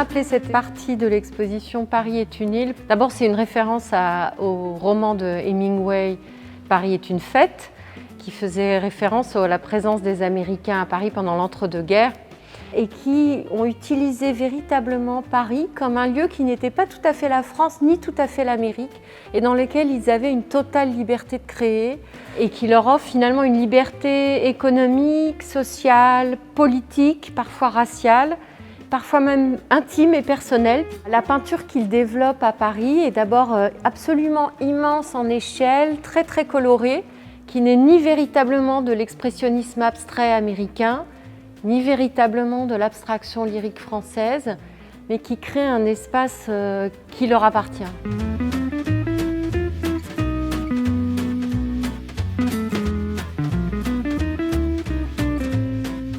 appelé cette partie de l'exposition Paris est une île. D'abord, c'est une référence au roman de Hemingway, Paris est une fête, qui faisait référence à la présence des Américains à Paris pendant l'entre-deux-guerres et qui ont utilisé véritablement Paris comme un lieu qui n'était pas tout à fait la France ni tout à fait l'Amérique et dans lequel ils avaient une totale liberté de créer et qui leur offre finalement une liberté économique, sociale, politique, parfois raciale, parfois même intime et personnelle. La peinture qu'ils développent à Paris est d'abord absolument immense en échelle, très très colorée, qui n'est ni véritablement de l'expressionnisme abstrait américain, ni véritablement de l'abstraction lyrique française, mais qui crée un espace qui leur appartient.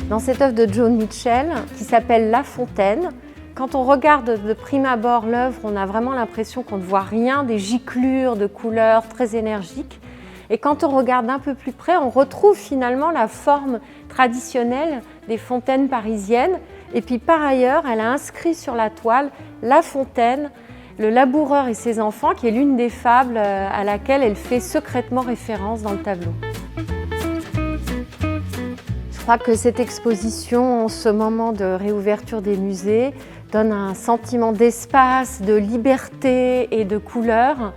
Dans cette œuvre de Joan Mitchell, qui s'appelle La Fontaine, quand on regarde de prime abord l'œuvre, on a vraiment l'impression qu'on ne voit rien, des giclures de couleurs très énergiques. Et quand on regarde un peu plus près, on retrouve finalement la forme traditionnelle des fontaines parisiennes. Et puis par ailleurs, elle a inscrit sur la toile La Fontaine, le laboureur et ses enfants, qui est l'une des fables à laquelle elle fait secrètement référence dans le tableau. Je crois que cette exposition, en ce moment de réouverture des musées, donne un sentiment d'espace, de liberté et de couleur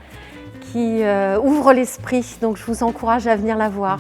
qui ouvre l'esprit. Donc je vous encourage à venir la voir.